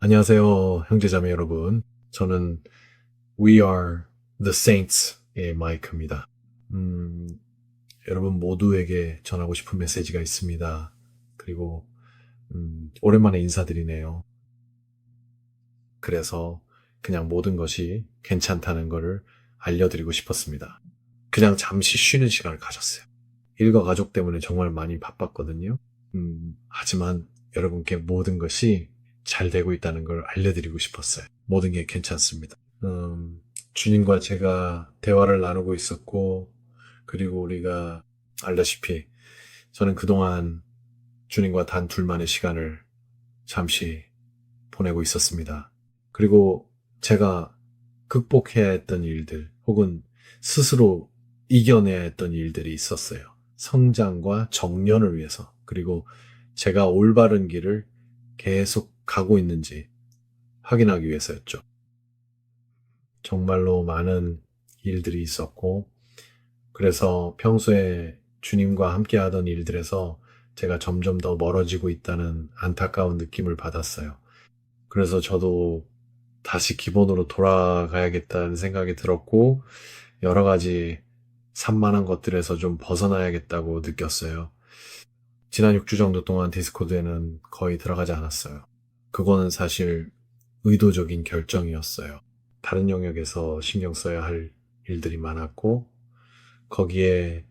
안녕하세요, 형제자매 여러분. 저는 We Are the Saints의 마이크입니다. 음, 여러분 모두에게 전하고 싶은 메시지가 있습니다. 그리고 오랜만에 인사드리네요. 그래서 그냥 모든 것이 괜찮다는 것을 알려드리고 싶었습니다. 그냥 잠시 쉬는 시간을 가졌어요. 일과 가족 때문에 정말 많이 바빴거든요. 하지만 여러분께 모든 것이 잘 되고 있다는 걸 알려드리고 싶었어요. 모든 게 괜찮습니다. 주님과 제가 대화를 나누고 있었고, 그리고 우리가 알다시피 저는 그동안 주님과 단 둘만의 시간을 잠시 보내고 있었습니다. 그리고 제가 극복해야 했던 일들, 혹은 스스로 이겨내야 했던 일들이 있었어요. 성장과 정련을 위해서. 그리고 제가 올바른 길을 계속 가고 있는지 확인하기 위해서였죠. 정말로 많은 일들이 있었고, 그래서 평소에 주님과 함께 하던 일들에서 제가 점점 더 멀어지고 있다는 안타까운 느낌을 받았어요. 그래서 저도 다시 기본으로 돌아가야겠다는 생각이 들었고, 여러 가지 산만한 것들에서 좀 벗어나야겠다고 느꼈어요. 지난 6주 정도 동안 디스코드에는 거의 들어가지 않았어요. 그거는 사실 의도적인 결정이었어요. 다른 영역에서 신경 써야 할 일들이 많았고, 거기에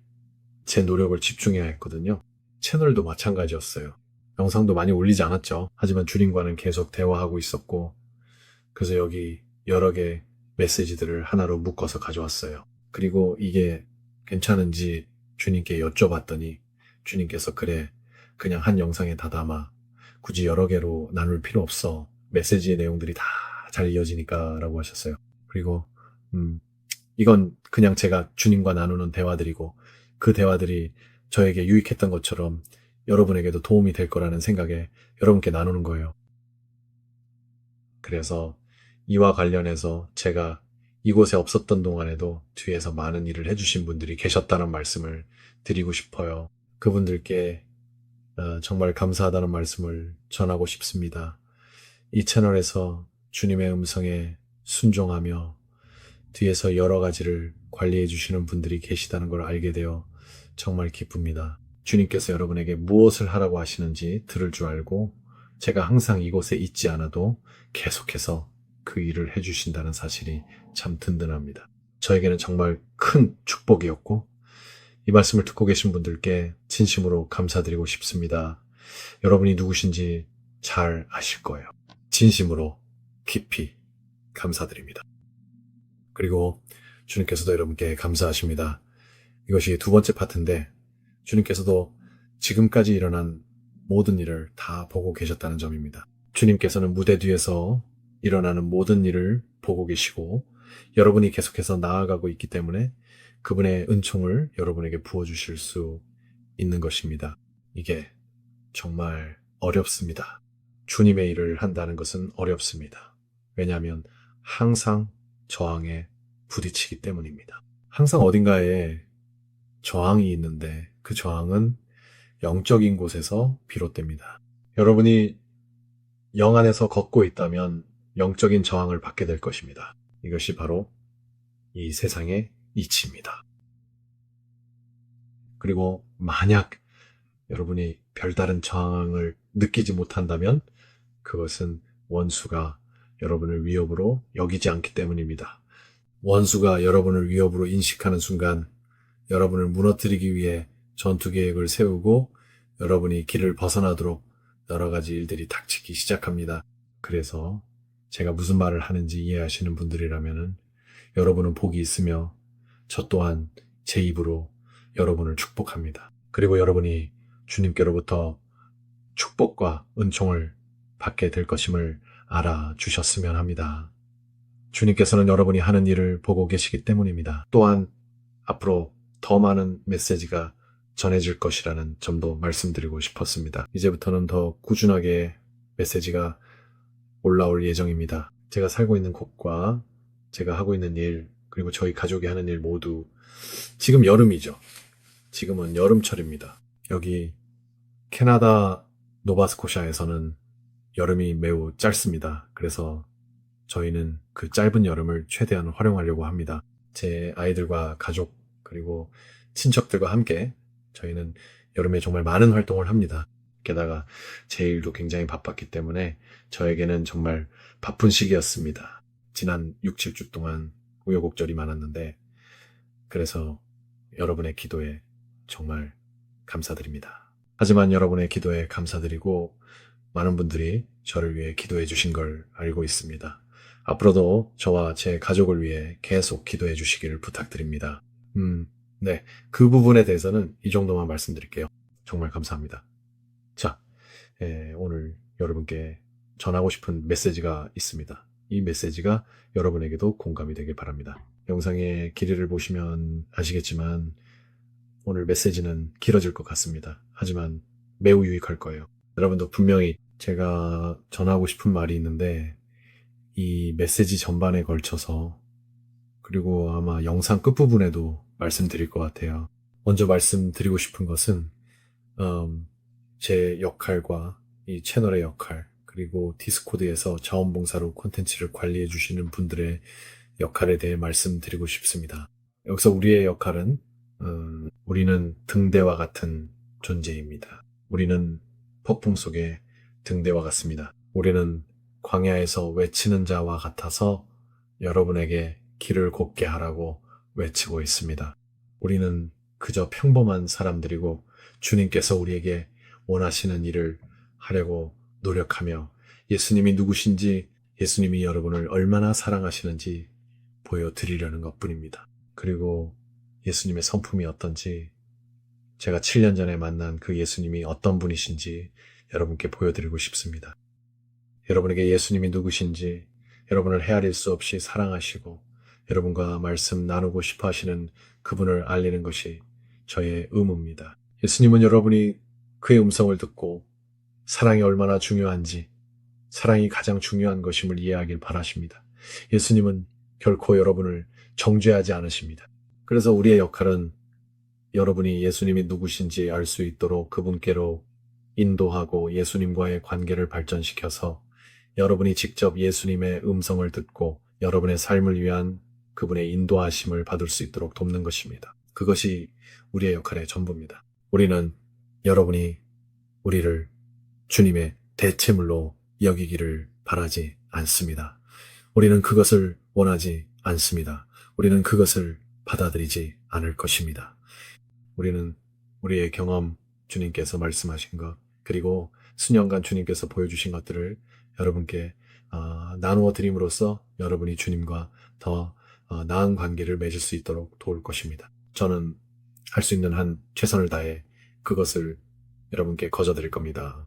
제 노력을 집중해야 했거든요. 채널도 마찬가지였어요. 영상도 많이 올리지 않았죠. 하지만 주님과는 계속 대화하고 있었고, 그래서 여기 여러 개 메시지들을 하나로 묶어서 가져왔어요. 그리고 이게 괜찮은지 주님께 여쭤봤더니 주님께서 그래, 그냥 한 영상에 다 담아. 굳이 여러 개로 나눌 필요 없어. 메시지의 내용들이 다 잘 이어지니까 라고 하셨어요. 그리고 이건 그냥 제가 주님과 나누는 대화들이고 그 대화들이 저에게 유익했던 것처럼 여러분에게도 도움이 될 거라는 생각에 여러분께 나누는 거예요. 그래서 이와 관련해서 제가 이곳에 없었던 동안에도 뒤에서 많은 일을 해주신 분들이 계셨다는 말씀을 드리고 싶어요. 그분들께 정말 감사하다는 말씀을 전하고 싶습니다. 이 채널에서 주님의 음성에 순종하며 뒤에서 여러 가지를 관리해 주시는 분들이 계시다는 걸 알게 되어 정말 기쁩니다. 주님께서 여러분에게 무엇을 하라고 하시는지 들을 줄 알고 제가 항상 이곳에 있지 않아도 계속해서 그 일을 해주신다는 사실이 참 든든합니다. 저에게는 정말 큰 축복이었고 이 말씀을 듣고 계신 분들께 진심으로 감사드리고 싶습니다. 여러분이 누구신지 잘 아실 거예요. 진심으로 깊이 감사드립니다. 그리고 주님께서도 여러분께 감사하십니다. 이것이 두 번째 파트인데 주님께서도 지금까지 일어난 모든 일을 다 보고 계셨다는 점입니다. 주님께서는 무대 뒤에서 일어나는 모든 일을 보고 계시고 여러분이 계속해서 나아가고 있기 때문에 그분의 은총을 여러분에게 부어주실 수 있는 것입니다. 이게 정말 어렵습니다. 주님의 일을 한다는 것은 어렵습니다. 왜냐하면 항상 저항에 부딪히기 때문입니다. 항상 어딘가에 저항이 있는데 그 저항은 영적인 곳에서 비롯됩니다. 여러분이 영 안에서 걷고 있다면 영적인 저항을 받게 될 것입니다. 이것이 바로 이 세상의 이치입니다. 그리고 만약 여러분이 별다른 저항을 느끼지 못한다면 그것은 원수가 여러분을 위협으로 여기지 않기 때문입니다. 원수가 여러분을 위협으로 인식하는 순간 여러분을 무너뜨리기 위해 전투 계획을 세우고 여러분이 길을 벗어나도록 여러 가지 일들이 닥치기 시작합니다. 그래서 제가 무슨 말을 하는지 이해하시는 분들이라면 여러분은 복이 있으며 저 또한 제 입으로 여러분을 축복합니다. 그리고 여러분이 주님께로부터 축복과 은총을 받게 될 것임을 알아주셨으면 합니다. 주님께서는 여러분이 하는 일을 보고 계시기 때문입니다. 또한 앞으로 더 많은 메시지가 전해질 것이라는 점도 말씀드리고 싶었습니다. 이제부터는 더 꾸준하게 메시지가 올라올 예정입니다. 제가 살고 있는 곳과 제가 하고 있는 일, 그리고 저희 가족이 하는 일 모두 지금 여름이죠. 지금은 여름철입니다. 여기 캐나다 노바스코샤에서는 여름이 매우 짧습니다. 그래서 저희는 그 짧은 여름을 최대한 활용하려고 합니다. 제 아이들과 가족 그리고 친척들과 함께 저희는 여름에 정말 많은 활동을 합니다. 게다가 제 일도 굉장히 바빴기 때문에 저에게는 정말 바쁜 시기였습니다. 지난 6, 7주 동안 우여곡절이 많았는데 그래서 여러분의 기도에 정말 감사드립니다. 하지만 여러분의 기도에 감사드리고 많은 분들이 저를 위해 기도해 주신 걸 알고 있습니다. 앞으로도 저와 제 가족을 위해 계속 기도해 주시기를 부탁드립니다. 네. 그 부분에 대해서는 이 정도만 말씀드릴게요. 정말 감사합니다. 자, 오늘 여러분께 전하고 싶은 메시지가 있습니다. 이 메시지가 여러분에게도 공감이 되길 바랍니다. 영상의 길이를 보시면 아시겠지만 오늘 메시지는 길어질 것 같습니다. 하지만 매우 유익할 거예요. 여러분도 분명히 제가 전하고 싶은 말이 있는데 이 메시지 전반에 걸쳐서 그리고 아마 영상 끝부분에도 말씀드릴 것 같아요. 먼저 말씀드리고 싶은 것은 제 역할과 이 채널의 역할 그리고 디스코드에서 자원봉사로 콘텐츠를 관리해 주시는 분들의 역할에 대해 말씀드리고 싶습니다. 여기서 우리의 역할은 우리는 등대와 같은 존재입니다. 우리는 폭풍 속의 등대와 같습니다. 우리는 광야에서 외치는 자와 같아서 여러분에게 길을 곱게 하라고 외치고 있습니다. 우리는 그저 평범한 사람들이고 주님께서 우리에게 원하시는 일을 하려고 노력하며 예수님이 누구신지 예수님이 여러분을 얼마나 사랑하시는지 보여드리려는 것뿐입니다. 그리고 예수님의 성품이 어떤지 제가 7년 전에 만난 그 예수님이 어떤 분이신지 여러분께 보여드리고 싶습니다. 여러분에게 예수님이 누구신지 여러분을 헤아릴 수 없이 사랑하시고 여러분과 말씀 나누고 싶어 하시는 그분을 알리는 것이 저의 의무입니다. 예수님은 여러분이 그의 음성을 듣고 사랑이 얼마나 중요한지 사랑이 가장 중요한 것임을 이해하길 바라십니다. 예수님은 결코 여러분을 정죄하지 않으십니다. 그래서 우리의 역할은 여러분이 예수님이 누구신지 알 수 있도록 그분께로 인도하고 예수님과의 관계를 발전시켜서 여러분이 직접 예수님의 음성을 듣고 여러분의 삶을 위한 그분의 인도하심을 받을 수 있도록 돕는 것입니다. 그것이 우리의 역할의 전부입니다. 우리는 여러분이 우리를 주님의 대체물로 여기기를 바라지 않습니다. 우리는 그것을 원하지 않습니다. 우리는 그것을 받아들이지 않을 것입니다. 우리는 우리의 경험, 주님께서 말씀하신 것, 그리고 수년간 주님께서 보여주신 것들을 여러분께 나누어 드림으로써 여러분이 주님과 더 나은 관계를 맺을 수 있도록 도울 것입니다. 저는 할 수 있는 한 최선을 다해 그것을 여러분께 거저드릴 겁니다.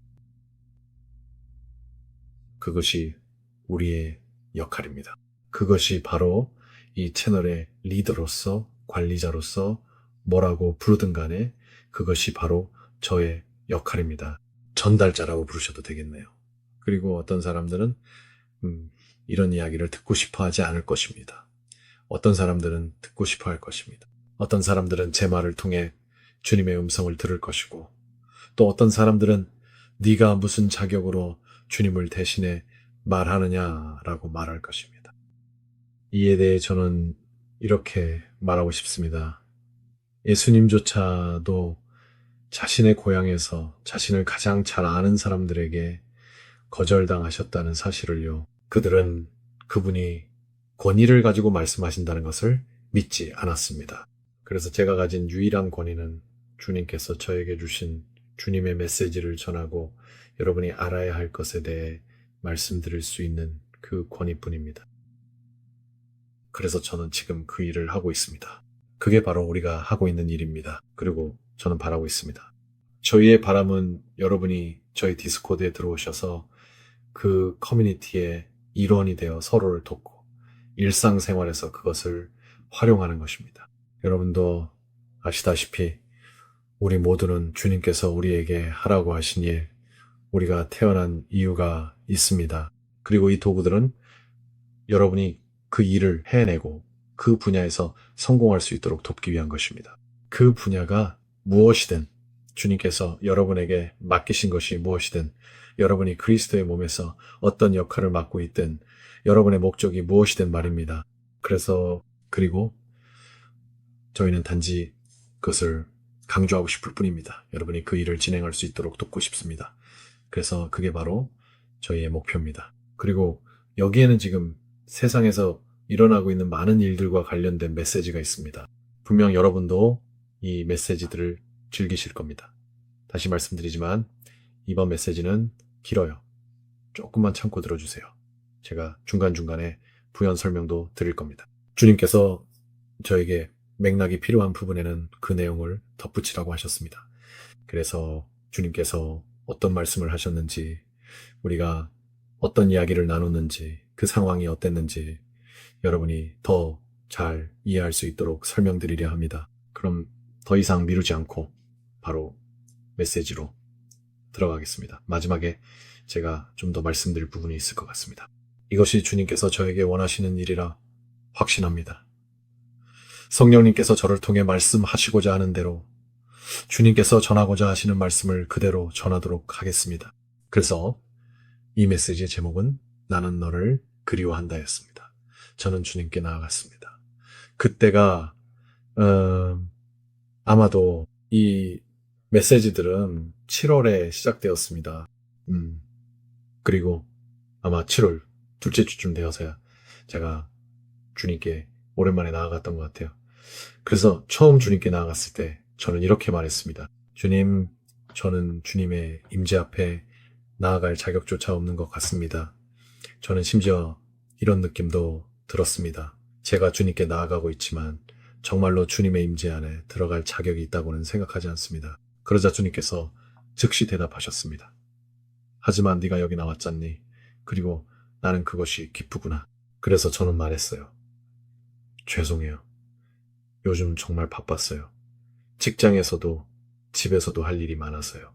그것이 우리의 역할입니다. 그것이 바로 이 채널의 리더로서 관리자로서 뭐라고 부르든 간에 그것이 바로 저의 역할입니다. 전달자라고 부르셔도 되겠네요. 그리고 어떤 사람들은 이런 이야기를 듣고 싶어 하지 않을 것입니다. 어떤 사람들은 듣고 싶어 할 것입니다. 어떤 사람들은 제 말을 통해 주님의 음성을 들을 것이고 또 어떤 사람들은 네가 무슨 자격으로 주님을 대신해 말하느냐라고 말할 것입니다. 이에 대해 저는 이렇게 말하고 싶습니다. 예수님조차도 자신의 고향에서 자신을 가장 잘 아는 사람들에게 거절당하셨다는 사실을요. 그들은 그분이 권위를 가지고 말씀하신다는 것을 믿지 않았습니다. 그래서 제가 가진 유일한 권위는 주님께서 저에게 주신 주님의 메시지를 전하고 여러분이 알아야 할 것에 대해 말씀드릴 수 있는 그 권위뿐입니다. 그래서 저는 지금 그 일을 하고 있습니다. 그게 바로 우리가 하고 있는 일입니다. 그리고 저는 바라고 있습니다. 저희의 바람은 여러분이 저희 디스코드에 들어오셔서 그 커뮤니티의 일원이 되어 서로를 돕고 일상생활에서 그것을 활용하는 것입니다. 여러분도 아시다시피 우리 모두는 주님께서 우리에게 하라고 하신 일, 우리가 태어난 이유가 있습니다. 그리고 이 도구들은 여러분이 그 일을 해내고 그 분야에서 성공할 수 있도록 돕기 위한 것입니다. 그 분야가 무엇이든 주님께서 여러분에게 맡기신 것이 무엇이든 여러분이 그리스도의 몸에서 어떤 역할을 맡고 있든 여러분의 목적이 무엇이든 말입니다. 그리고 저희는 단지 그것을 강조하고 싶을 뿐입니다. 여러분이 그 일을 진행할 수 있도록 돕고 싶습니다. 그래서 그게 바로 저희의 목표입니다. 그리고 여기에는 지금 세상에서 일어나고 있는 많은 일들과 관련된 메시지가 있습니다. 분명 여러분도 이 메시지들을 즐기실 겁니다. 다시 말씀드리지만 이번 메시지는 길어요. 조금만 참고 들어주세요. 제가 중간중간에 부연 설명도 드릴 겁니다. 주님께서 저에게 맥락이 필요한 부분에는 그 내용을 덧붙이라고 하셨습니다. 그래서 주님께서 어떤 말씀을 하셨는지, 우리가 어떤 이야기를 나눴는지, 그 상황이 어땠는지 여러분이 더 잘 이해할 수 있도록 설명드리려 합니다. 그럼 더 이상 미루지 않고 바로 메시지로 들어가겠습니다. 마지막에 제가 좀 더 말씀드릴 부분이 있을 것 같습니다. 이것이 주님께서 저에게 원하시는 일이라 확신합니다. 성령님께서 저를 통해 말씀하시고자 하는 대로 주님께서 전하고자 하시는 말씀을 그대로 전하도록 하겠습니다. 그래서 이 메시지의 제목은 나는 너를 그리워한다였습니다. 저는 주님께 나아갔습니다. 그때가 아마도 이 메시지들은 7월에 시작되었습니다. 그리고 아마 7월 둘째 주쯤 되어서야 제가 주님께 오랜만에 나아갔던 것 같아요. 그래서 처음 주님께 나아갔을 때 저는 이렇게 말했습니다. 주님, 저는 주님의 임재 앞에 나아갈 자격조차 없는 것 같습니다. 저는 심지어 이런 느낌도 들었습니다. 제가 주님께 나아가고 있지만 정말로 주님의 임재 안에 들어갈 자격이 있다고는 생각하지 않습니다. 그러자 주님께서 즉시 대답하셨습니다. 하지만 네가 여기 나왔잖니. 그리고 나는 그것이 기쁘구나. 그래서 저는 말했어요. 죄송해요. 요즘 정말 바빴어요. 직장에서도 집에서도 할 일이 많아서요.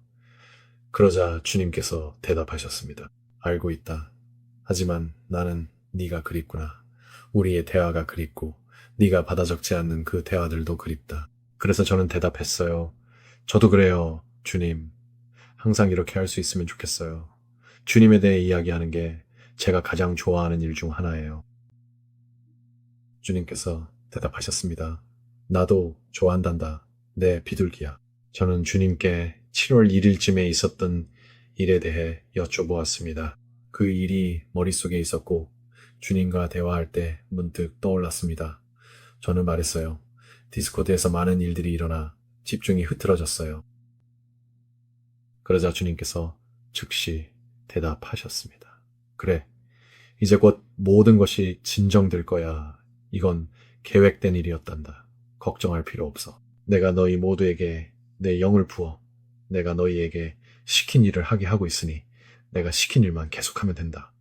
그러자 주님께서 대답하셨습니다. 알고 있다. 하지만 나는 네가 그립구나. 우리의 대화가 그립고 네가 받아 적지 않는 그 대화들도 그립다. 그래서 저는 대답했어요. 저도 그래요. 주님. 항상 이렇게 할 수 있으면 좋겠어요. 주님에 대해 이야기하는 게 제가 가장 좋아하는 일 중 하나예요. 주님께서 대답하셨습니다. 나도 좋아한단다. 내 비둘기야. 저는 주님께 7월 1일쯤에 있었던 일에 대해 여쭤보았습니다. 그 일이 머릿속에 있었고 주님과 대화할 때 문득 떠올랐습니다. 저는 말했어요. 디스코드에서 많은 일들이 일어나 집중이 흐트러졌어요. 그러자 주님께서 즉시 대답하셨습니다. 그래, 이제 곧 모든 것이 진정될 거야. 이건 계획된 일이었단다. 걱정할 필요 없어. 내가 너희 모두에게 내 영을 부어 내가 너희에게 시킨 일을 하게 하고 있으니 내가 시킨 일만 계속하면 된다.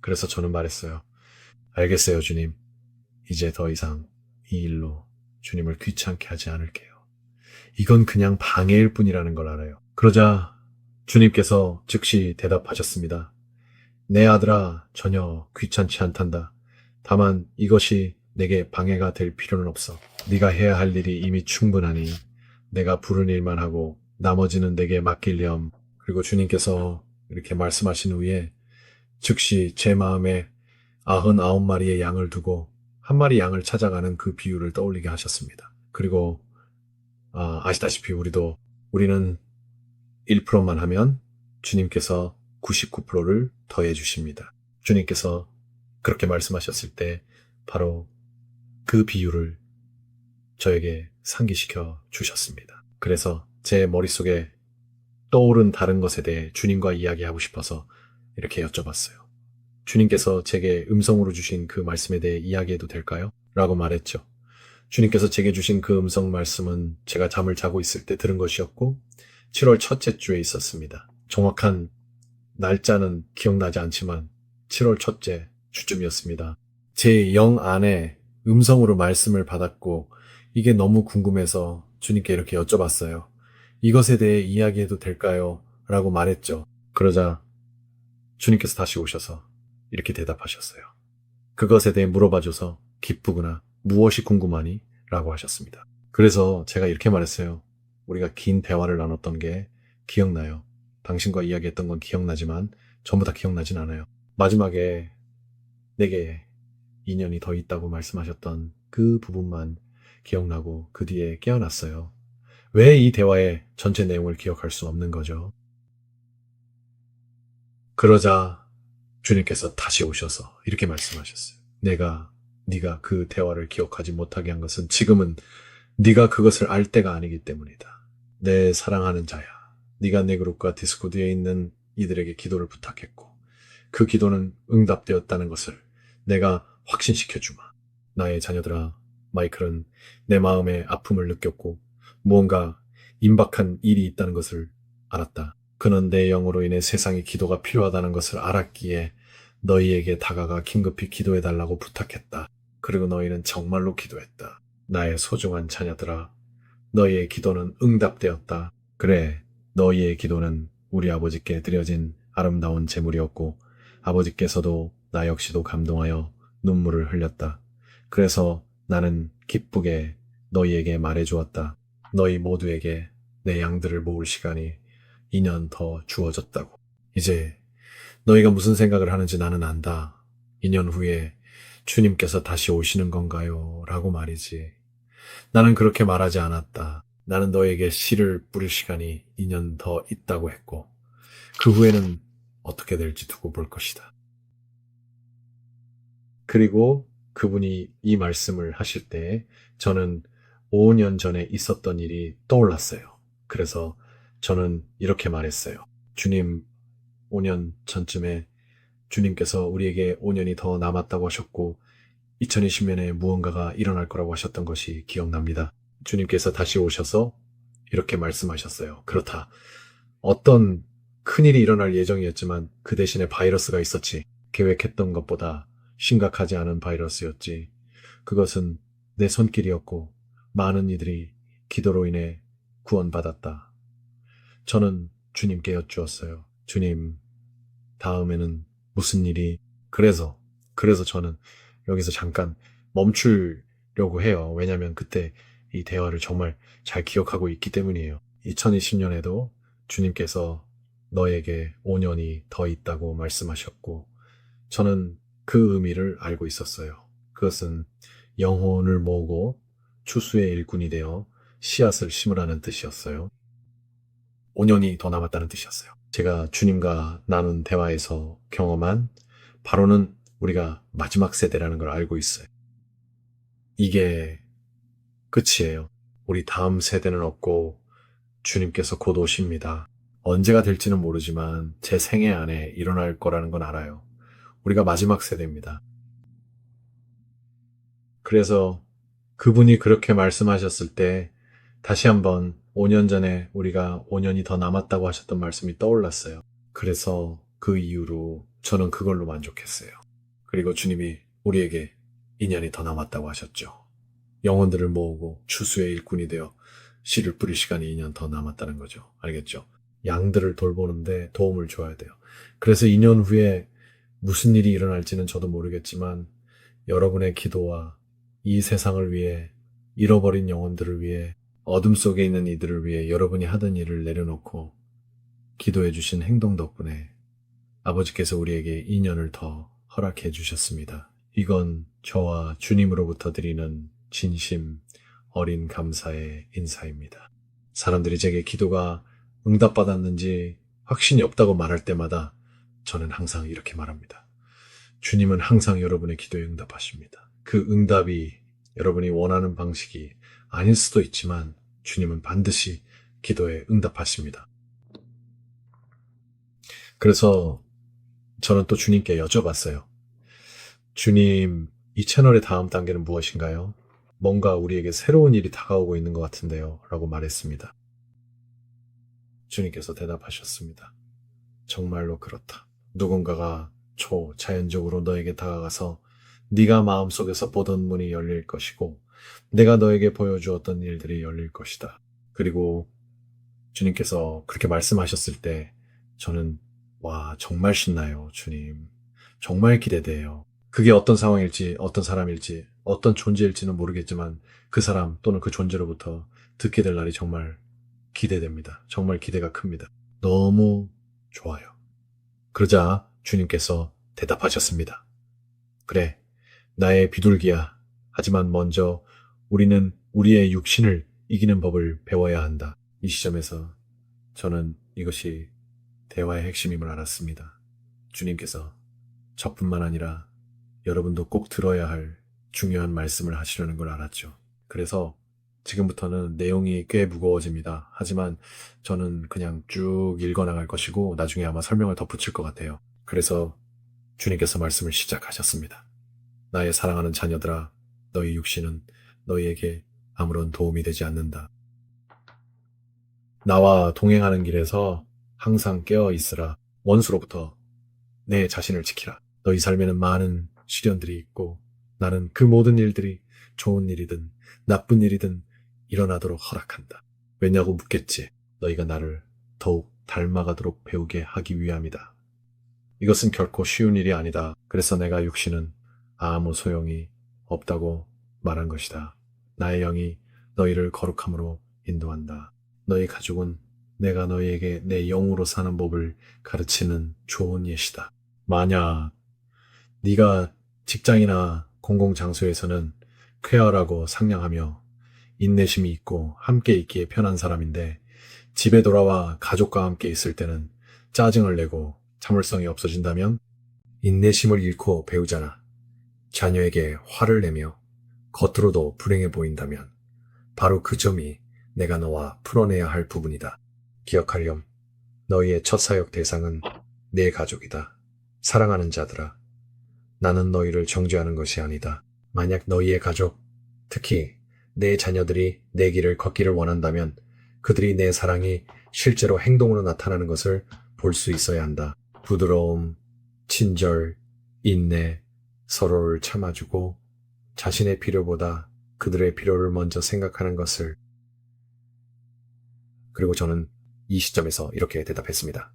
그래서 저는 말했어요. 알겠어요, 주님. 이제 더 이상 이 일로 주님을 귀찮게 하지 않을게요. 이건 그냥 방해일 뿐이라는 걸 알아요. 그러자 주님께서 즉시 대답하셨습니다. 내 아들아, 전혀 귀찮지 않단다. 다만 이것이 내게 방해가 될 필요는 없어. 네가 해야 할 일이 이미 충분하니 내가 부른 일만 하고 나머지는 내게 맡길렴. 그리고 주님께서 이렇게 말씀하신 후에 즉시 제 마음에 99마리의 양을 두고 한 마리 양을 찾아가는 그 비유를 떠올리게 하셨습니다. 그리고 아시다시피 우리는 1%만 하면 주님께서 99%를 더해 주십니다. 주님께서 그렇게 말씀하셨을 때 바로 그 비유를 저에게 상기시켜 주셨습니다. 그래서 제 머릿속에 떠오른 다른 것에 대해 주님과 이야기하고 싶어서 이렇게 여쭤봤어요. 주님께서 제게 음성으로 주신 그 말씀에 대해 이야기해도 될까요? 라고 말했죠. 주님께서 제게 주신 그 음성 말씀은 제가 잠을 자고 있을 때 들은 것이었고 7월 첫째 주에 있었습니다. 정확한 날짜는 기억나지 않지만 7월 첫째 주쯤이었습니다. 제 영 안에 음성으로 말씀을 받았고 이게 너무 궁금해서 주님께 이렇게 여쭤봤어요. 이것에 대해 이야기해도 될까요? 라고 말했죠. 그러자 주님께서 다시 오셔서 이렇게 대답하셨어요. 그것에 대해 물어봐줘서 기쁘구나. 무엇이 궁금하니? 라고 하셨습니다. 그래서 제가 이렇게 말했어요. 우리가 긴 대화를 나눴던 게 기억나요. 당신과 이야기했던 건 기억나지만 전부 다 기억나진 않아요. 마지막에 내게 인연이 더 있다고 말씀하셨던 그 부분만 기억나고 그 뒤에 깨어났어요. 왜 이 대화의 전체 내용을 기억할 수 없는 거죠? 그러자 주님께서 다시 오셔서 이렇게 말씀하셨어요. 네가 그 대화를 기억하지 못하게 한 것은 지금은 네가 그것을 알 때가 아니기 때문이다. 내 사랑하는 자야. 네가 내 그룹과 디스코드에 있는 이들에게 기도를 부탁했고 그 기도는 응답되었다는 것을 내가 확신시켜 주마. 나의 자녀들아, 마이클은 내 마음의 아픔을 느꼈고 무언가 임박한 일이 있다는 것을 알았다. 그는 내 영으로 인해 세상에 기도가 필요하다는 것을 알았기에 너희에게 다가가 긴급히 기도해달라고 부탁했다. 그리고 너희는 정말로 기도했다. 나의 소중한 자녀들아, 너희의 기도는 응답되었다. 그래, 너희의 기도는 우리 아버지께 드려진 아름다운 제물이었고 아버지께서도 나 역시도 감동하여 눈물을 흘렸다. 그래서 나는 기쁘게 너희에게 말해주었다. 너희 모두에게 내 양들을 모을 시간이 2년 더 주어졌다고. 이제 너희가 무슨 생각을 하는지 나는 안다. 2년 후에 주님께서 다시 오시는 건가요? 라고 말이지. 나는 그렇게 말하지 않았다. 나는 너에게 씨를 뿌릴 시간이 2년 더 있다고 했고, 그 후에는 어떻게 될지 두고 볼 것이다. 그리고 그분이 이 말씀을 하실 때 저는 5년 전에 있었던 일이 떠올랐어요. 그래서 저는 이렇게 말했어요. 주님, 5년 전쯤에 주님께서 우리에게 5년이 더 남았다고 하셨고 2020년에 무언가가 일어날 거라고 하셨던 것이 기억납니다. 주님께서 다시 오셔서 이렇게 말씀하셨어요. 그렇다. 어떤 큰일이 일어날 예정이었지만 그 대신에 바이러스가 있었지. 계획했던 것보다 심각하지 않은 바이러스였지. 그것은 내 손길이었고 많은 이들이 기도로 인해 구원받았다. 저는 주님께 여쭈었어요. 주님, 다음에는 무슨 일이? 그래서 저는 여기서 잠깐 멈추려고 해요. 왜냐하면 그때 이 대화를 정말 잘 기억하고 있기 때문이에요. 2020년에도 주님께서 너에게 5년이 더 있다고 말씀하셨고, 저는 그 의미를 알고 있었어요. 그것은 영혼을 모으고 추수의 일꾼이 되어 씨앗을 심으라는 뜻이었어요. 5년이 더 남았다는 뜻이었어요. 제가 주님과 나눈 대화에서 경험한 바로는 우리가 마지막 세대라는 걸 알고 있어요. 이게 끝이에요. 우리 다음 세대는 없고 주님께서 곧 오십니다. 언제가 될지는 모르지만 제 생애 안에 일어날 거라는 건 알아요. 우리가 마지막 세대입니다. 그래서 그분이 그렇게 말씀하셨을 때 다시 한번 5년 전에 우리가 5년이 더 남았다고 하셨던 말씀이 떠올랐어요. 그래서 그 이후로 저는 그걸로 만족했어요. 그리고 주님이 우리에게 2년이 더 남았다고 하셨죠. 영혼들을 모으고 추수의 일꾼이 되어 씨를 뿌릴 시간이 2년 더 남았다는 거죠. 알겠죠? 양들을 돌보는데 도움을 줘야 돼요. 그래서 2년 후에 무슨 일이 일어날지는 저도 모르겠지만 여러분의 기도와 이 세상을 위해 잃어버린 영혼들을 위해 어둠 속에 있는 이들을 위해 여러분이 하던 일을 내려놓고 기도해 주신 행동 덕분에 아버지께서 우리에게 2년을 더 허락해 주셨습니다. 이건 저와 주님으로부터 드리는 진심 어린 감사의 인사입니다. 사람들이 제게 기도가 응답받았는지 확신이 없다고 말할 때마다 저는 항상 이렇게 말합니다. 주님은 항상 여러분의 기도에 응답하십니다. 그 응답이 여러분이 원하는 방식이 아닐 수도 있지만 주님은 반드시 기도에 응답하십니다. 그래서 저는 또 주님께 여쭤봤어요. 주님, 이 채널의 다음 단계는 무엇인가요? 뭔가 우리에게 새로운 일이 다가오고 있는 것 같은데요. 라고 말했습니다. 주님께서 대답하셨습니다. 정말로 그렇다. 누군가가 초자연적으로 너에게 다가가서 네가 마음속에서 보던 문이 열릴 것이고 내가 너에게 보여주었던 일들이 열릴 것이다. 그리고 주님께서 그렇게 말씀하셨을 때 저는 와, 정말 신나요, 주님. 정말 기대돼요. 그게 어떤 상황일지, 어떤 사람일지, 어떤 존재일지는 모르겠지만 그 사람 또는 그 존재로부터 듣게 될 날이 정말 기대됩니다. 정말 기대가 큽니다. 너무 좋아요. 그러자 주님께서 대답하셨습니다. 그래, 나의 비둘기야. 하지만 먼저 우리는 우리의 육신을 이기는 법을 배워야 한다. 이 시점에서 저는 이것이 대화의 핵심임을 알았습니다. 주님께서 저뿐만 아니라 여러분도 꼭 들어야 할 중요한 말씀을 하시려는 걸 알았죠. 그래서 지금부터는 내용이 꽤 무거워집니다. 하지만 저는 그냥 쭉 읽어나갈 것이고 나중에 아마 설명을 덧붙일 것 같아요. 그래서 주님께서 말씀을 시작하셨습니다. 나의 사랑하는 자녀들아, 너희 육신은 너희에게 아무런 도움이 되지 않는다. 나와 동행하는 길에서 항상 깨어 있으라. 원수로부터 내 자신을 지키라. 너희 삶에는 많은 시련들이 있고 나는 그 모든 일들이 좋은 일이든 나쁜 일이든 일어나도록 허락한다. 왜냐고 묻겠지. 너희가 나를 더욱 닮아가도록 배우게 하기 위함이다. 이것은 결코 쉬운 일이 아니다. 그래서 내가 육신은 아무 소용이 없다고 말한 것이다. 나의 영이 너희를 거룩함으로 인도한다. 너희 가족은 내가 너희에게 내 영으로 사는 법을 가르치는 좋은 예시다. 만약 네가 직장이나 공공장소에서는 쾌활하고 상냥하며 인내심이 있고 함께 있기에 편한 사람인데 집에 돌아와 가족과 함께 있을 때는 짜증을 내고 참을성이 없어진다면 인내심을 잃고 배우잖아. 자녀에게 화를 내며 겉으로도 불행해 보인다면 바로 그 점이 내가 너와 풀어내야 할 부분이다. 기억하렴. 너희의 첫 사역 대상은 내 가족이다. 사랑하는 자들아. 나는 너희를 정죄하는 것이 아니다. 만약 너희의 가족, 특히 내 자녀들이 내 길을 걷기를 원한다면 그들이 내 사랑이 실제로 행동으로 나타나는 것을 볼 수 있어야 한다. 부드러움, 친절, 인내, 서로를 참아주고 자신의 필요보다 그들의 필요를 먼저 생각하는 것을. 그리고 저는 이 시점에서 이렇게 대답했습니다.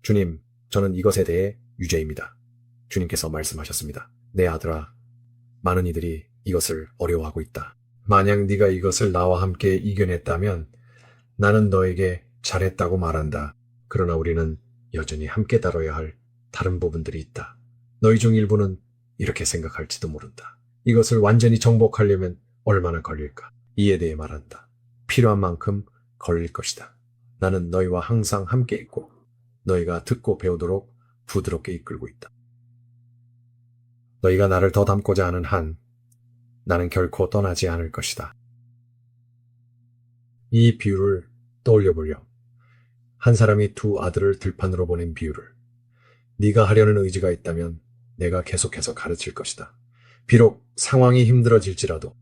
주님, 저는 이것에 대해 유죄입니다. 주님께서 말씀하셨습니다. 내 아들아, 많은 이들이 이것을 어려워하고 있다. 만약 네가 이것을 나와 함께 이겨냈다면 나는 너에게 잘했다고 말한다. 그러나 우리는 여전히 함께 다뤄야 할 다른 부분들이 있다. 너희 중 일부는 이렇게 생각할지도 모른다. 이것을 완전히 정복하려면 얼마나 걸릴까? 이에 대해 말한다. 필요한 만큼 걸릴 것이다. 나는 너희와 항상 함께 있고 너희가 듣고 배우도록 부드럽게 이끌고 있다. 너희가 나를 더 닮고자 하는 한 나는 결코 떠나지 않을 것이다. 이 비유를 떠올려 보렴. 한 사람이 두 아들을 들판으로 보낸 비유를. 네가 하려는 의지가 있다면 내가 계속해서 가르칠 것이다. 비록 상황이 힘들어질지라도.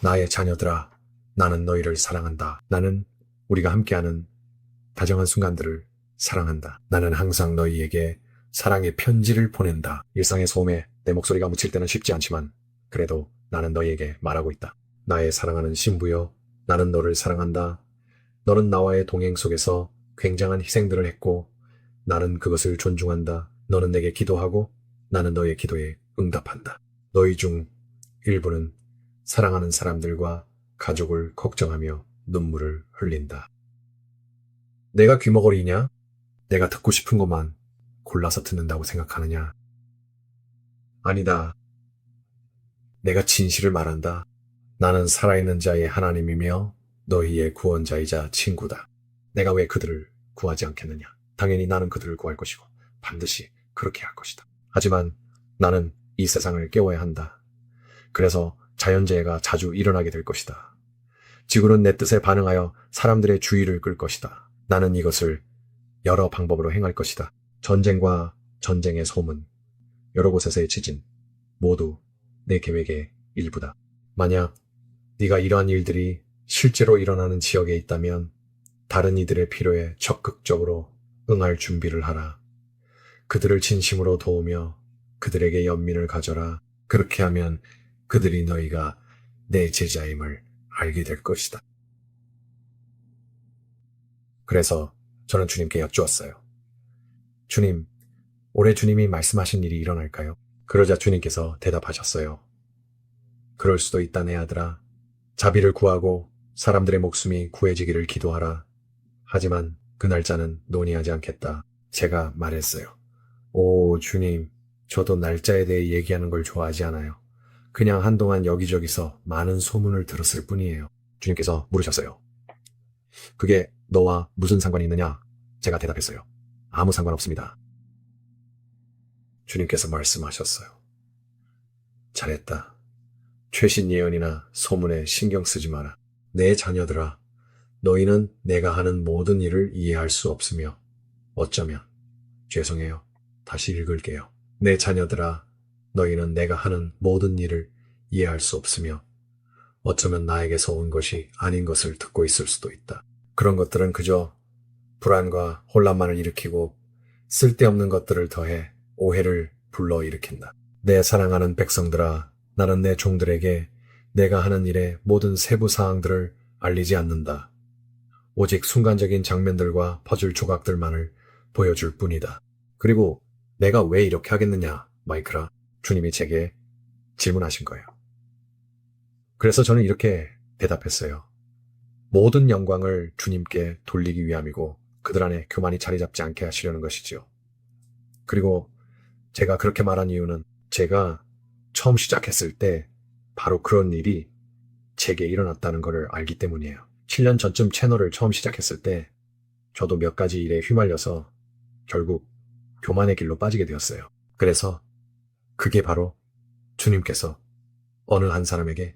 나의 자녀들아, 나는 너희를 사랑한다. 나는 우리가 함께하는 다정한 순간들을 사랑한다. 나는 항상 너희에게 사랑의 편지를 보낸다. 일상의 소음에 내 목소리가 묻힐 때는 쉽지 않지만 그래도 나는 너희에게 말하고 있다. 나의 사랑하는 신부여, 나는 너를 사랑한다. 너는 나와의 동행 속에서 굉장한 희생들을 했고 나는 그것을 존중한다. 너는 내게 기도하고 나는 너의 기도에 응답한다. 너희 중 일부는 사랑하는 사람들과 가족을 걱정하며 눈물을 흘린다. 내가 귀머거리냐? 내가 듣고 싶은 것만 골라서 듣는다고 생각하느냐? 아니다. 내가 진실을 말한다. 나는 살아있는 자의 하나님이며 너희의 구원자이자 친구다. 내가 왜 그들을 구하지 않겠느냐? 당연히 나는 그들을 구할 것이고 반드시 그렇게 할 것이다. 하지만 나는 이 세상을 깨워야 한다. 그래서 자연재해가 자주 일어나게 될 것이다. 지구는 내 뜻에 반응하여 사람들의 주의를 끌 것이다. 나는 이것을 여러 방법으로 행할 것이다. 전쟁과 전쟁의 소문, 여러 곳에서의 지진, 모두 내 계획의 일부다. 만약 네가 이러한 일들이 실제로 일어나는 지역에 있다면 다른 이들의 필요에 적극적으로 응할 준비를 하라. 그들을 진심으로 도우며 그들에게 연민을 가져라. 그렇게 하면 그들이 너희가 내 제자임을 알게 될 것이다. 그래서 저는 주님께 여쭈었어요. 주님, 올해 주님이 말씀하신 일이 일어날까요? 그러자 주님께서 대답하셨어요. 그럴 수도 있다, 내 아들아. 자비를 구하고 사람들의 목숨이 구해지기를 기도하라. 하지만 그 날짜는 논의하지 않겠다. 제가 말했어요. 오, 주님, 저도 날짜에 대해 얘기하는 걸 좋아하지 않아요. 그냥 한동안 여기저기서 많은 소문을 들었을 뿐이에요. 주님께서 물으셨어요. 그게 너와 무슨 상관이 있느냐? 제가 대답했어요. 아무 상관없습니다. 주님께서 말씀하셨어요. 잘했다. 최신 예언이나 소문에 신경 쓰지 마라. 내 자녀들아, 너희는 내가 하는 모든 일을 이해할 수 없으며 어쩌면 죄송해요. 다시 읽을게요. 내 자녀들아, 너희는 내가 하는 모든 일을 이해할 수 없으며 어쩌면 나에게서 온 것이 아닌 것을 듣고 있을 수도 있다. 그런 것들은 그저 불안과 혼란만을 일으키고 쓸데없는 것들을 더해 오해를 불러일으킨다. 내 사랑하는 백성들아, 나는 내 종들에게 내가 하는 일의 모든 세부 사항들을 알리지 않는다. 오직 순간적인 장면들과 퍼즐 조각들만을 보여줄 뿐이다. 그리고 내가 왜 이렇게 하겠느냐, 마이크라? 주님이 제게 질문하신 거예요. 그래서 저는 이렇게 대답했어요. 모든 영광을 주님께 돌리기 위함이고 그들 안에 교만이 자리 잡지 않게 하시려는 것이지요. 그리고 제가 그렇게 말한 이유는 제가 처음 시작했을 때 바로 그런 일이 제게 일어났다는 것을 알기 때문이에요. 7년 전쯤 채널을 처음 시작했을 때 저도 몇 가지 일에 휘말려서 결국 교만의 길로 빠지게 되었어요. 그래서 그게 바로 주님께서 어느 한 사람에게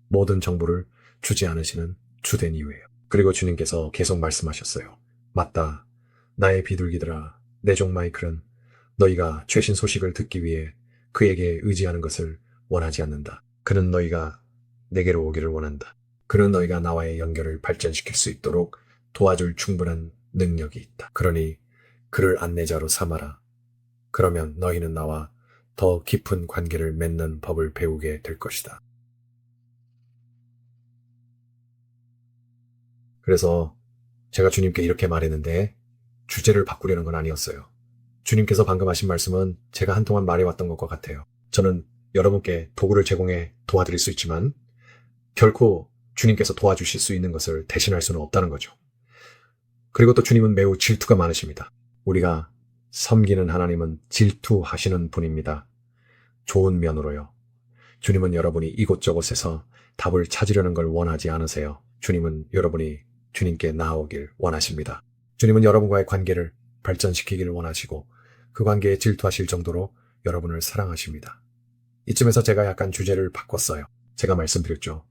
모든 정보를 주지 않으시는 주된 이유예요. 그리고 주님께서 계속 말씀하셨어요. 맞다. 나의 비둘기들아, 내 종 마이클은 너희가 최신 소식을 듣기 위해 그에게 의지하는 것을 원하지 않는다. 그는 너희가 내게로 오기를 원한다. 그는 너희가 나와의 연결을 발전시킬 수 있도록 도와줄 충분한 능력이 있다. 그러니 그를 안내자로 삼아라. 그러면 너희는 나와 더 깊은 관계를 맺는 법을 배우게 될 것이다. 그래서 제가 주님께 이렇게 말했는데 주제를 바꾸려는 건 아니었어요. 주님께서 방금 하신 말씀은 제가 한동안 말해왔던 것과 같아요. 저는 여러분께 도구를 제공해 도와드릴 수 있지만 결코 주님께서 도와주실 수 있는 것을 대신할 수는 없다는 거죠. 그리고 또 주님은 매우 질투가 많으십니다. 우리가 섬기는 하나님은 질투하시는 분입니다. 좋은 면으로요. 주님은 여러분이 이곳저곳에서 답을 찾으려는 걸 원하지 않으세요. 주님은 여러분이 주님께 나아오길 원하십니다. 주님은 여러분과의 관계를 발전시키기를 원하시고 그 관계에 질투하실 정도로 여러분을 사랑하십니다. 이쯤에서 제가 약간 주제를 바꿨어요. 제가 말씀드렸죠.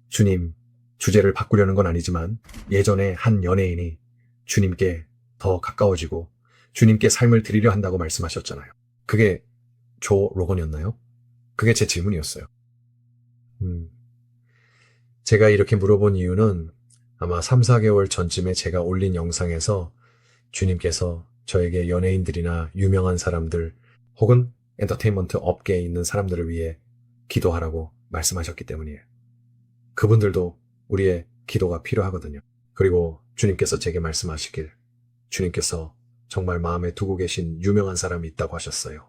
주님, 주제를 바꾸려는 건 아니지만 예전에 한 연예인이 주님께 더 가까워지고 주님께 삶을 드리려 한다고 말씀하셨잖아요. 그게 조 로건이었나요? 그게 제 질문이었어요. 제가 이렇게 물어본 이유는 아마 3, 4개월 전쯤에 제가 올린 영상에서 주님께서 저에게 연예인들이나 유명한 사람들 혹은 엔터테인먼트 업계에 있는 사람들을 위해 기도하라고 말씀하셨기 때문이에요. 그분들도 우리의 기도가 필요하거든요. 그리고 주님께서 제게 말씀하시길 주님께서 정말 마음에 두고 계신 유명한 사람이 있다고 하셨어요.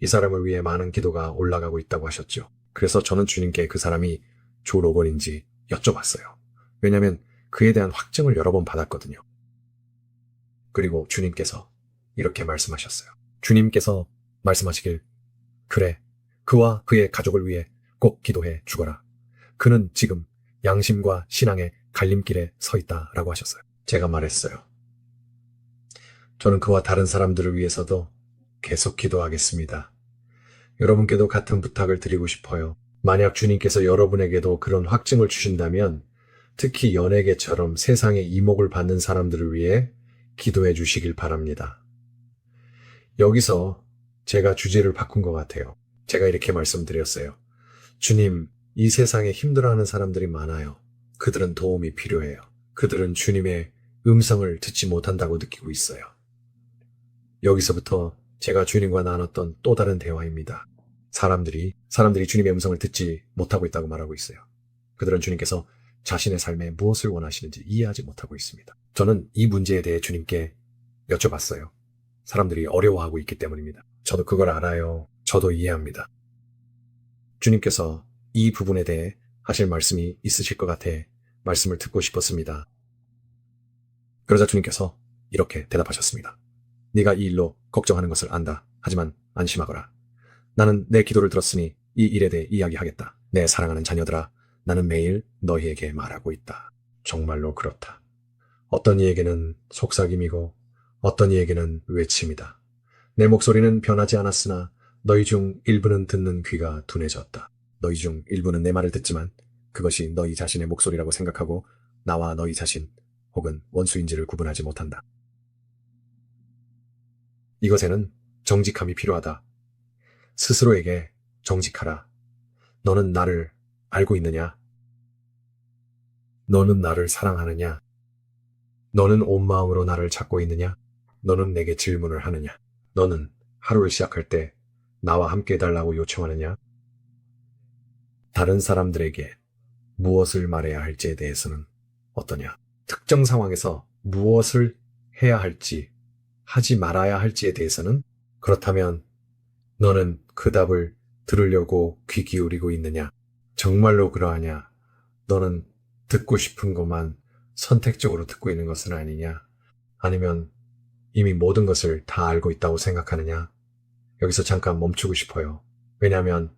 이 사람을 위해 많은 기도가 올라가고 있다고 하셨죠. 그래서 저는 주님께 그 사람이 조 로건인지 여쭤봤어요. 왜냐하면 그에 대한 확증을 여러 번 받았거든요. 그리고 주님께서 이렇게 말씀하셨어요. 주님께서 말씀하시길 그래, 그와 그의 가족을 위해 꼭 기도해 주거라. 그는 지금 양심과 신앙의 갈림길에 서 있다라고 하셨어요. 제가 말했어요. 저는 그와 다른 사람들을 위해서도 계속 기도하겠습니다. 여러분께도 같은 부탁을 드리고 싶어요. 만약 주님께서 여러분에게도 그런 확증을 주신다면 특히 연예계처럼 세상의 이목을 받는 사람들을 위해 기도해 주시길 바랍니다. 여기서 제가 주제를 바꾼 것 같아요. 제가 이렇게 말씀드렸어요. 주님, 이 세상에 힘들어하는 사람들이 많아요. 그들은 도움이 필요해요. 그들은 주님의 음성을 듣지 못한다고 느끼고 있어요. 여기서부터 제가 주님과 나눴던 또 다른 대화입니다. 사람들이 주님의 음성을 듣지 못하고 있다고 말하고 있어요. 그들은 주님께서 자신의 삶에 무엇을 원하시는지 이해하지 못하고 있습니다. 저는 이 문제에 대해 주님께 여쭤봤어요. 사람들이 어려워하고 있기 때문입니다. 저도 그걸 알아요. 저도 이해합니다. 주님께서 이 부분에 대해 하실 말씀이 있으실 것 같아 말씀을 듣고 싶었습니다. 그러자 주님께서 이렇게 대답하셨습니다. 네가 이 일로 걱정하는 것을 안다. 하지만 안심하거라. 나는 내 기도를 들었으니 이 일에 대해 이야기하겠다. 내 사랑하는 자녀들아, 나는 매일 너희에게 말하고 있다. 정말로 그렇다. 어떤 이에게는 속삭임이고 어떤 이에게는 외침이다. 내 목소리는 변하지 않았으나 너희 중 일부는 듣는 귀가 둔해졌다. 너희 중 일부는 내 말을 듣지만 그것이 너희 자신의 목소리라고 생각하고 나와 너희 자신 혹은 원수인지를 구분하지 못한다. 이것에는 정직함이 필요하다. 스스로에게 정직하라. 너는 나를 알고 있느냐? 너는 나를 사랑하느냐? 너는 온 마음으로 나를 찾고 있느냐? 너는 내게 질문을 하느냐? 너는 하루를 시작할 때 나와 함께 해달라고 요청하느냐? 다른 사람들에게 무엇을 말해야 할지에 대해서는 어떠냐? 특정 상황에서 무엇을 해야 할지, 하지 말아야 할지에 대해서는 그렇다면 너는 그 답을 들으려고 귀 기울이고 있느냐? 정말로 그러하냐? 너는 듣고 싶은 것만 선택적으로 듣고 있는 것은 아니냐? 아니면 이미 모든 것을 다 알고 있다고 생각하느냐? 여기서 잠깐 멈추고 싶어요. 왜냐하면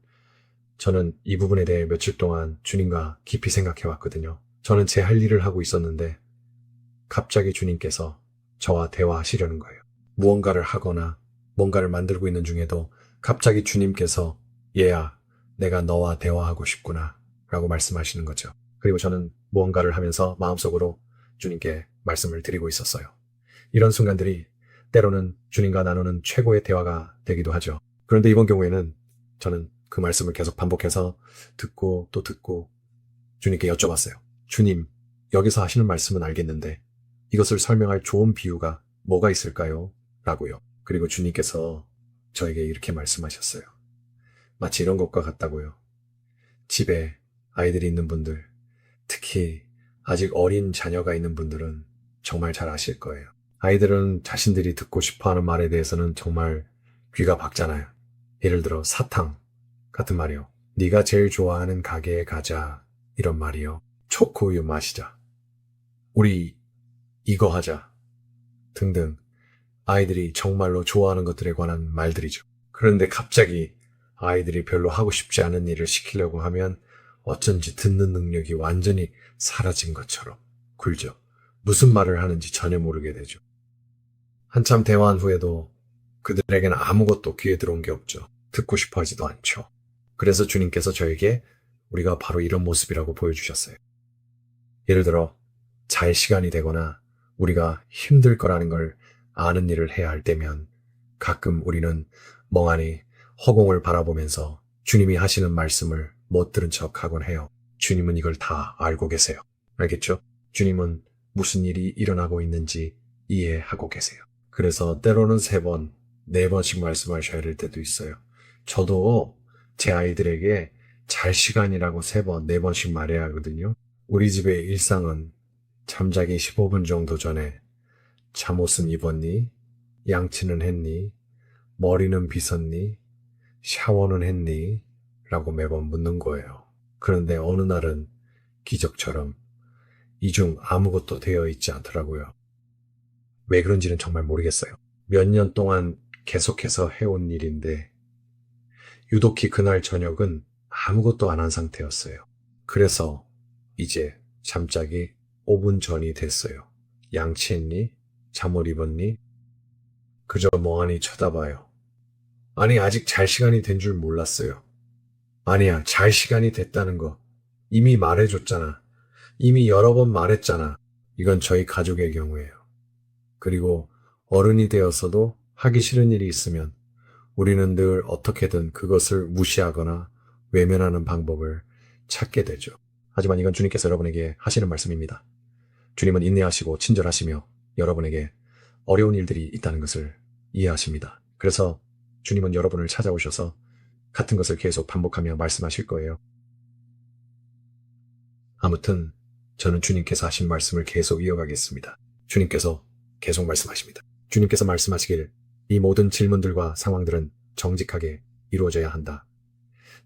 저는 이 부분에 대해 며칠 동안 주님과 깊이 생각해 왔거든요. 저는 제 할 일을 하고 있었는데 갑자기 주님께서 저와 대화하시려는 거예요. 무언가를 하거나 뭔가를 만들고 있는 중에도 갑자기 주님께서 얘야, 내가 너와 대화하고 싶구나 라고 말씀하시는 거죠. 그리고 저는 무언가를 하면서 마음속으로 주님께 말씀을 드리고 있었어요. 이런 순간들이 때로는 주님과 나누는 최고의 대화가 되기도 하죠. 그런데 이번 경우에는 저는 그 말씀을 계속 반복해서 듣고 또 듣고 주님께 여쭤봤어요. 주님, 여기서 하시는 말씀은 알겠는데 이것을 설명할 좋은 비유가 뭐가 있을까요? 라고요. 그리고 주님께서 저에게 이렇게 말씀하셨어요. 마치 이런 것과 같다고요. 집에 아이들이 있는 분들, 특히 아직 어린 자녀가 있는 분들은 정말 잘 아실 거예요. 아이들은 자신들이 듣고 싶어하는 말에 대해서는 정말 귀가 박잖아요. 예를 들어 사탕 같은 말이요. 네가 제일 좋아하는 가게에 가자 이런 말이요. 초코우유 마시자. 우리 이거 하자 등등 아이들이 정말로 좋아하는 것들에 관한 말들이죠. 그런데 갑자기 아이들이 별로 하고 싶지 않은 일을 시키려고 하면 어쩐지 듣는 능력이 완전히 사라진 것처럼 굴죠. 무슨 말을 하는지 전혀 모르게 되죠. 한참 대화한 후에도 그들에게는 아무것도 귀에 들어온 게 없죠. 듣고 싶어 하지도 않죠. 그래서 주님께서 저에게 우리가 바로 이런 모습이라고 보여주셨어요. 예를 들어 잘 시간이 되거나 우리가 힘들 거라는 걸 아는 일을 해야 할 때면 가끔 우리는 멍하니 허공을 바라보면서 주님이 하시는 말씀을 못 들은 척 하곤 해요. 주님은 이걸 다 알고 계세요. 알겠죠? 주님은 무슨 일이 일어나고 있는지 이해하고 계세요. 그래서 때로는 3번, 4번씩 말씀하셔야 될 때도 있어요. 저도 제 아이들에게 잘 시간이라고 3번, 4번씩 말해야 하거든요. 우리 집의 일상은 잠자기 15분 정도 전에 잠옷은 입었니? 양치는 했니? 머리는 빗었니? 샤워는 했니? 라고 매번 묻는 거예요. 그런데 어느 날은 기적처럼 이 중 아무것도 되어 있지 않더라고요. 왜 그런지는 정말 모르겠어요. 몇 년 동안 계속해서 해온 일인데 유독히 그날 저녁은 아무것도 안 한 상태였어요. 그래서 이제 잠자기 5분 전이 됐어요. 양치했니? 잠옷 입었니? 그저 멍하니 쳐다봐요. 아니, 아직 잘 시간이 된 줄 몰랐어요. 아니야, 잘 시간이 됐다는 거 이미 말해줬잖아. 이미 여러 번 말했잖아. 이건 저희 가족의 경우예요. 그리고 어른이 되어서도 하기 싫은 일이 있으면 우리는 늘 어떻게든 그것을 무시하거나 외면하는 방법을 찾게 되죠. 하지만 이건 주님께서 여러분에게 하시는 말씀입니다. 주님은 인내하시고 친절하시며 여러분에게 어려운 일들이 있다는 것을 이해하십니다. 그래서 주님은 여러분을 찾아오셔서 같은 것을 계속 반복하며 말씀하실 거예요. 아무튼 저는 주님께서 하신 말씀을 계속 이어가겠습니다. 주님께서 계속 말씀하십니다. 주님께서 말씀하시길 이 모든 질문들과 상황들은 정직하게 이루어져야 한다.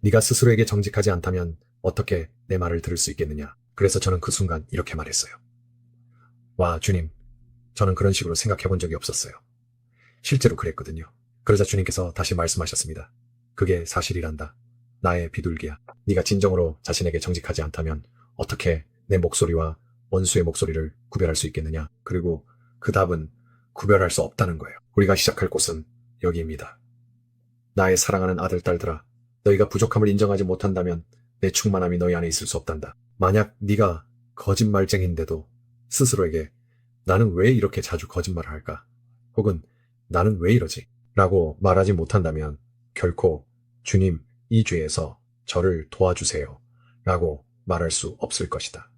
네가 스스로에게 정직하지 않다면 어떻게 내 말을 들을 수 있겠느냐. 그래서 저는 그 순간 이렇게 말했어요. 와, 주님, 저는 그런 식으로 생각해 본 적이 없었어요. 실제로 그랬거든요. 그러자 주님께서 다시 말씀하셨습니다. 그게 사실이란다. 나의 비둘기야. 네가 진정으로 자신에게 정직하지 않다면 어떻게 내 목소리와 원수의 목소리를 구별할 수 있겠느냐. 그리고 그 답은 구별할 수 없다는 거예요. 우리가 시작할 곳은 여기입니다. 나의 사랑하는 아들, 딸들아. 너희가 부족함을 인정하지 못한다면 내 충만함이 너희 안에 있을 수 없단다. 만약 네가 거짓말쟁인데도 스스로에게 나는 왜 이렇게 자주 거짓말을 할까? 혹은 나는 왜 이러지? 라고 말하지 못한다면 결코 주님 이 죄에서 저를 도와주세요. 라고 말할 수 없을 것이다.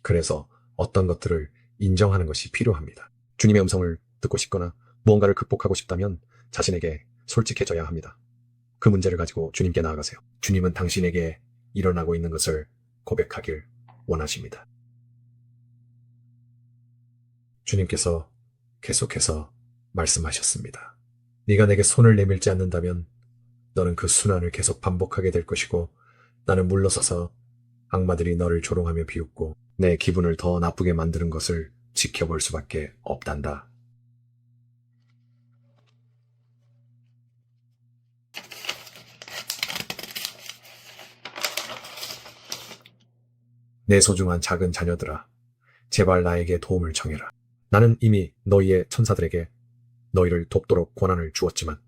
그래서 어떤 것들을 인정하는 것이 필요합니다. 주님의 음성을 듣고 싶거나 무언가를 극복하고 싶다면 자신에게 솔직해져야 합니다. 그 문제를 가지고 주님께 나아가세요. 주님은 당신에게 일어나고 있는 것을 고백하길 원하십니다. 주님께서 계속해서 말씀하셨습니다. 네가 내게 손을 내밀지 않는다면 너는 그 순환을 계속 반복하게 될 것이고 나는 물러서서 악마들이 너를 조롱하며 비웃고 내 기분을 더 나쁘게 만드는 것을 지켜볼 수밖에 없단다. 내 소중한 작은 자녀들아, 제발 나에게 도움을 청해라. 나는 이미 너희의 천사들에게 너희를 돕도록 권한을 주었지만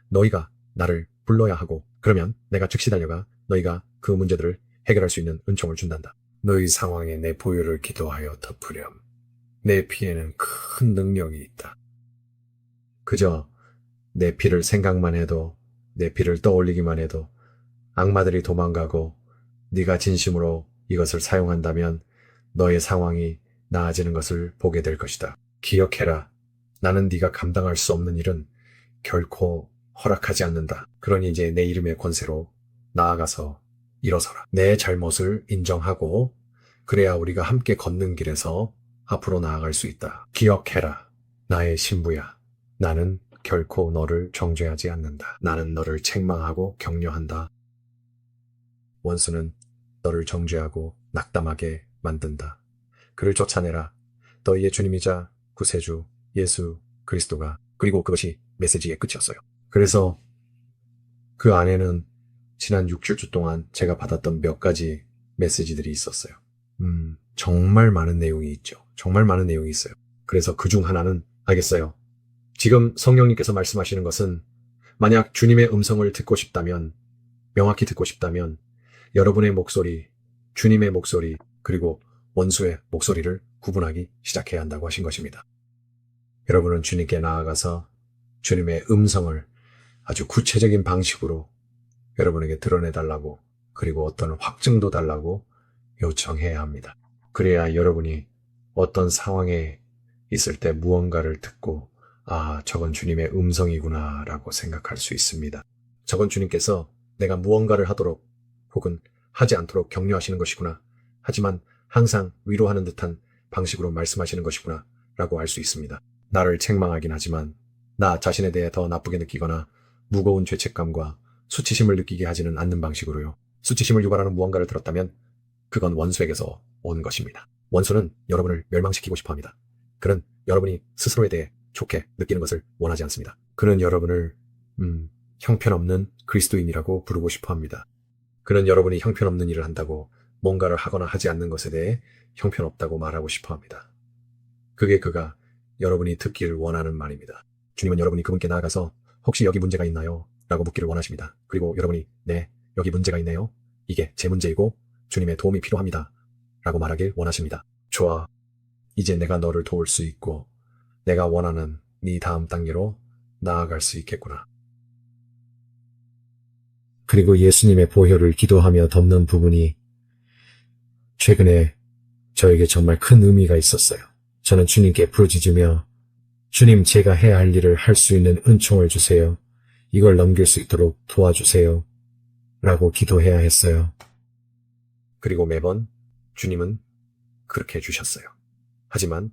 너희가 나를 불러야 하고 그러면 내가 즉시 달려가 너희가 그 문제들을 해결할 수 있는 은총을 준단다. 너희 상황에 내 보혈을 기도하여 덮으렴. 내 피에는 큰 능력이 있다. 그저 내 피를 생각만 해도 내 피를 떠올리기만 해도 악마들이 도망가고 네가 진심으로 이것을 사용한다면 너의 상황이 나아지는 것을 보게 될 것이다. 기억해라. 나는 네가 감당할 수 없는 일은 결코 허락하지 않는다. 그러니 이제 내 이름의 권세로 나아가서 일어서라. 내 잘못을 인정하고 그래야 우리가 함께 걷는 길에서 앞으로 나아갈 수 있다. 기억해라. 나의 신부야. 나는 결코 너를 정죄하지 않는다. 나는 너를 책망하고 격려한다. 원수는 너를 정죄하고 낙담하게 만든다. 그를 쫓아내라. 너희의 주님이자 구세주 예수 그리스도가 그리고 그것이 메시지의 끝이었어요. 그래서 그 안에는 지난 6-7주 동안 제가 받았던 몇 가지 메시지들이 있었어요. 정말 많은 내용이 있죠. 정말 많은 내용이 있어요. 그래서 그중 하나는 알겠어요. 지금 성령님께서 말씀하시는 것은 만약 주님의 음성을 듣고 싶다면 명확히 듣고 싶다면 여러분의 목소리, 주님의 목소리, 그리고 원수의 목소리를 구분하기 시작해야 한다고 하신 것입니다. 여러분은 주님께 나아가서 주님의 음성을 아주 구체적인 방식으로 여러분에게 드러내달라고 그리고 어떤 확증도 달라고 요청해야 합니다. 그래야 여러분이 어떤 상황에 있을 때 무언가를 듣고 아, 저건 주님의 음성이구나 라고 생각할 수 있습니다. 저건 주님께서 내가 무언가를 하도록 혹은 하지 않도록 격려하시는 것이구나. 하지만 항상 위로하는 듯한 방식으로 말씀하시는 것이구나 라고 알 수 있습니다. 나를 책망하긴 하지만 나 자신에 대해 더 나쁘게 느끼거나 무거운 죄책감과 수치심을 느끼게 하지는 않는 방식으로요. 수치심을 유발하는 무언가를 들었다면 그건 원수에게서 온 것입니다. 원수는 여러분을 멸망시키고 싶어 합니다. 그는 여러분이 스스로에 대해 좋게 느끼는 것을 원하지 않습니다. 그는 여러분을 형편없는 그리스도인이라고 부르고 싶어 합니다. 그는 여러분이 형편없는 일을 한다고 뭔가를 하거나 하지 않는 것에 대해 형편없다고 말하고 싶어 합니다. 그게 그가 여러분이 듣기를 원하는 말입니다. 주님은 여러분이 그분께 나아가서 혹시 여기 문제가 있나요? 라고 묻기를 원하십니다. 그리고 여러분이 네, 여기 문제가 있네요. 이게 제 문제이고 주님의 도움이 필요합니다. 라고 말하길 원하십니다. 좋아. 이제 내가 너를 도울 수 있고 내가 원하는 네 다음 단계로 나아갈 수 있겠구나. 그리고 예수님의 보혈을 기도하며 덮는 부분이 최근에 저에게 정말 큰 의미가 있었어요. 저는 주님께 부르짖으며 주님 제가 해야 할 일을 할 수 있는 은총을 주세요. 이걸 넘길 수 있도록 도와주세요. 라고 기도해야 했어요. 그리고 매번 주님은 그렇게 해주셨어요. 하지만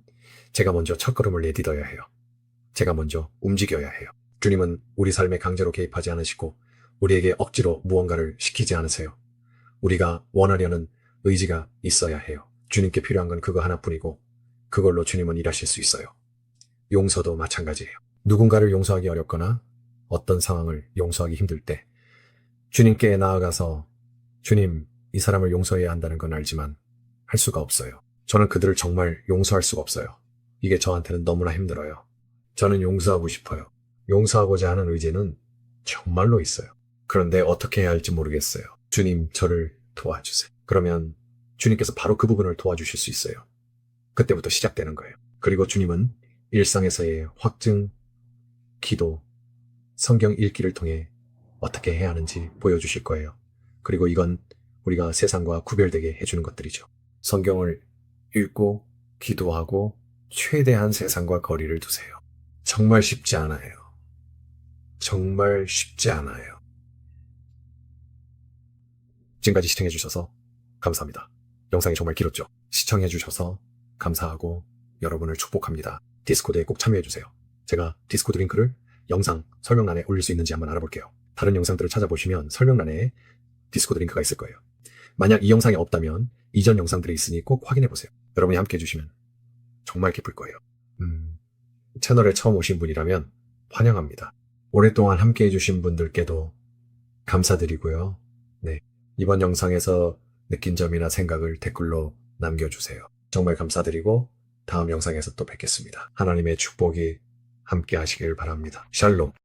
제가 먼저 첫걸음을 내딛어야 해요. 제가 먼저 움직여야 해요. 주님은 우리 삶에 강제로 개입하지 않으시고 우리에게 억지로 무언가를 시키지 않으세요. 우리가 원하려는 의지가 있어야 해요. 주님께 필요한 건 그거 하나뿐이고 그걸로 주님은 일하실 수 있어요. 용서도 마찬가지예요. 누군가를 용서하기 어렵거나 어떤 상황을 용서하기 힘들 때 주님께 나아가서 주님, 이 사람을 용서해야 한다는 건 알지만 할 수가 없어요. 저는 그들을 정말 용서할 수가 없어요. 이게 저한테는 너무나 힘들어요. 저는 용서하고 싶어요. 용서하고자 하는 의지는 정말로 있어요. 그런데 어떻게 해야 할지 모르겠어요. 주님, 저를 도와주세요. 그러면 주님께서 바로 그 부분을 도와주실 수 있어요. 그때부터 시작되는 거예요. 그리고 주님은 일상에서의 확증, 기도, 성경 읽기를 통해 어떻게 해야 하는지 보여주실 거예요. 그리고 이건 우리가 세상과 구별되게 해주는 것들이죠. 성경을 읽고 기도하고 최대한 세상과 거리를 두세요. 정말 쉽지 않아요. 정말 쉽지 않아요. 지금까지 시청해주셔서 감사합니다. 영상이 정말 길었죠? 시청해주셔서 감사하고 여러분을 축복합니다. 디스코드에 꼭 참여해주세요. 제가 디스코드 링크를 영상 설명란에 올릴 수 있는지 한번 알아볼게요. 다른 영상들을 찾아보시면 설명란에 디스코드 링크가 있을 거예요. 만약 이 영상이 없다면 이전 영상들이 있으니 꼭 확인해보세요. 여러분이 함께 해주시면 정말 기쁠 거예요. 채널에 처음 오신 분이라면 환영합니다. 오랫동안 함께 해주신 분들께도 감사드리고요. 네, 이번 영상에서 느낀 점이나 생각을 댓글로 남겨주세요. 정말 감사드리고 다음 영상에서 또 뵙겠습니다. 하나님의 축복이 함께 하시길 바랍니다. 샬롬.